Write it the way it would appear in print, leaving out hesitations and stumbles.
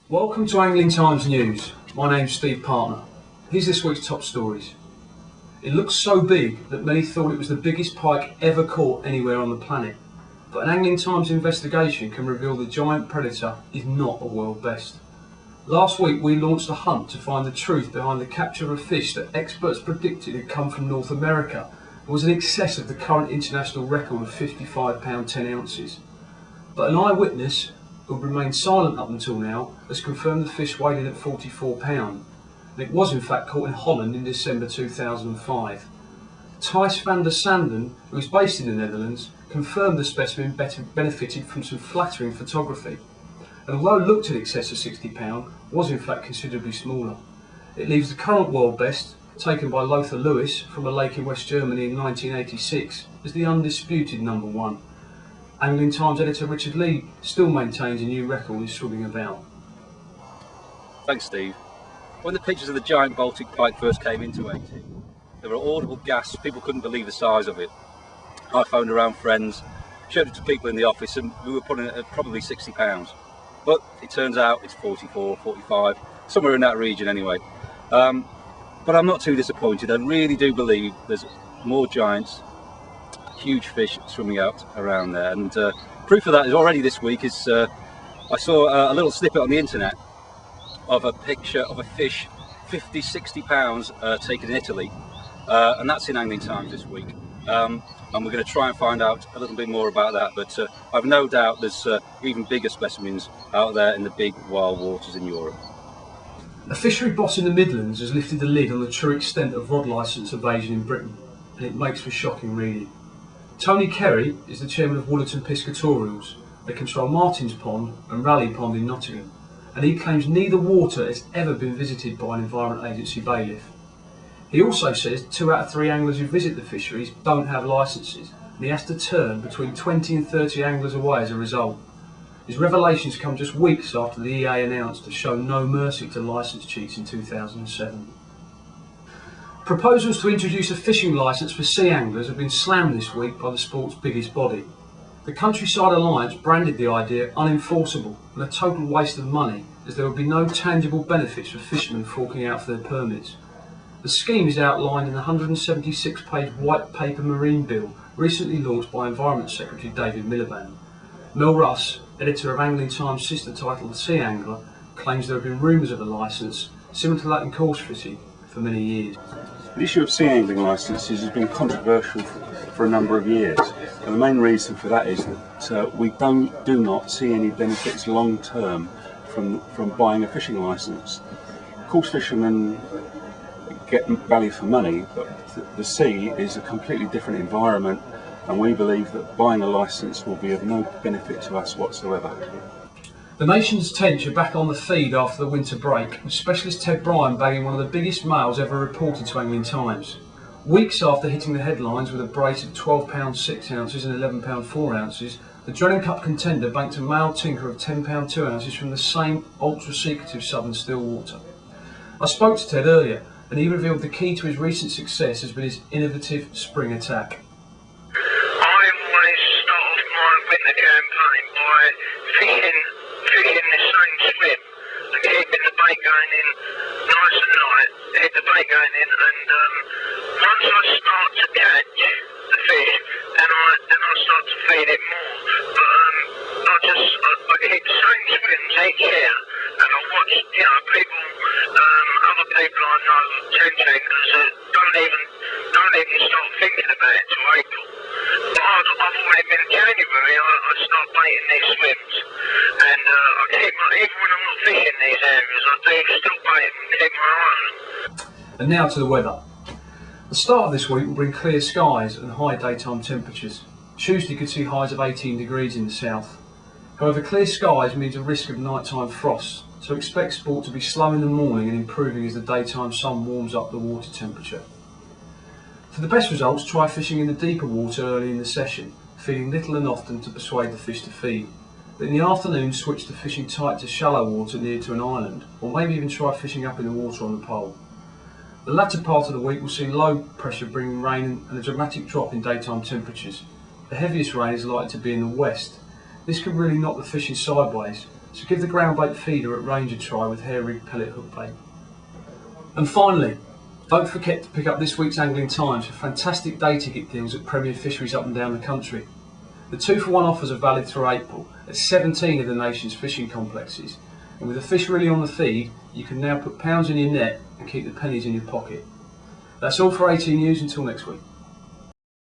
Welcome to Angling Times News. My name's Steve Partner. Here's this week's top stories. It looks so big that many thought it was the biggest pike ever caught anywhere on the planet. But an Angling Times investigation can reveal the giant predator is not a world best. Last week we launched a hunt to find the truth behind the capture of a fish that experts predicted had come from North America and was in excess of the current international record of 55 pound 10 ounces. But an eyewitness, who had remained silent up until now, has confirmed the fish weighed in at 44 pounds, and it was in fact caught in Holland in December 2005. Thijs van der Sanden, who is based in the Netherlands, confirmed the specimen benefited from some flattering photography, and although it looked in excess of 60 pounds, was in fact considerably smaller. It leaves the current world best, taken by Lothar Lewis from a lake in West Germany in 1986, as the undisputed number one. Angling Times editor Richard Lee still maintains a new record is swimming about. Thanks, Steve. When the pictures of the giant Baltic pike first came into 80, there were audible gasps. People couldn't believe the size of it. I phoned around friends, showed it to people in the office, and we were putting it at probably 60 pounds. But it turns out it's 44, 45, somewhere in that region anyway. But I'm not too disappointed. I really do believe there's more giants, huge fish swimming out around there, and proof of that is already this week is I saw a little snippet on the internet of a picture of a fish 50-60 pounds taken in Italy, and that's in Angling Times this week, and we're going to try and find out a little bit more about that, but I've no doubt there's even bigger specimens out there in the big wild waters in Europe. A fishery boss in the Midlands has lifted the lid on the true extent of rod licence evasion in Britain, and it makes for shocking reading. Tony Kerry is the chairman of Woollerton Piscatorials. They control Martin's Pond and Raleigh Pond in Nottingham, and he claims neither water has ever been visited by an Environment Agency bailiff. He also says 2 out of 3 anglers who visit the fisheries don't have licences, and he has to turn between 20 and 30 anglers away as a result. His revelations come just weeks after the EA announced to show no mercy to licence cheats in 2007. Proposals to introduce a fishing licence for sea anglers have been slammed this week by the sport's biggest body. The Countryside Alliance branded the idea unenforceable and a total waste of money, as there would be no tangible benefits for fishermen forking out for their permits. The scheme is outlined in the 176-page White Paper Marine Bill recently launched by Environment Secretary David Miliband. Mel Russ, editor of Angling Times' sister title The Sea Angler, claims there have been rumours of a licence, similar to that in coarse fishing, for many years. The issue of sea angling licences has been controversial for a number of years, and the main reason for that is that we do not see any benefits long term from buying a fishing licence. Coarse fishermen get value for money, but the sea is a completely different environment, and we believe that buying a licence will be of no benefit to us whatsoever. The nation's tench are back on the feed after the winter break, with specialist Ted Bryan bagging one of the biggest males ever reported to Angling Times. Weeks after hitting the headlines with a brace of 12 pound 6 ounces and 11 pound 4 ounces, the Drennan Cup contender banked a male tinker of 10 pound 2 ounces from the same ultra-secretive southern Stillwater. I spoke to Ted earlier, and he revealed the key to his recent success has been his innovative spring attack. I always start off my winter campaign by fishing the same swim and keeping the bait going in nice and light, keep the bait going in, and once I start to catch the fish, then I start to feed it more. But I keep the same swims each year, and I watch, people, other people I know, tench anglers that don't even start thinking about it till April. But I've already been in January, I start baiting these swims, and I keep even when I'm not fishing these areas, I do still bait them and keep my eye on them. And now to the weather. The start of this week will bring clear skies and high daytime temperatures. Tuesday could see highs of 18 degrees in the south. However, clear skies means a risk of nighttime frost, so expect sport to be slow in the morning and improving as the daytime sun warms up the water temperature. For the best results, try fishing in the deeper water early in the session, feeding little and often to persuade the fish to feed. But in the afternoon, switch to fishing tight to shallow water near to an island, or maybe even try fishing up in the water on the pole. The latter part of the week will see low pressure bringing rain and a dramatic drop in daytime temperatures. The heaviest rain is likely to be in the west. This could really knock the fishing sideways, so give the ground bait feeder at range a try with hair rig pellet hook bait. And finally, don't forget to pick up this week's Angling Times for fantastic day ticket deals at Premier Fisheries up and down the country. The 2-for-1 offers are valid through April at 17 of the nation's fishing complexes, and with the fish really on the feed, you can now put pounds in your net and keep the pennies in your pocket. That's all for AT News. Until next week.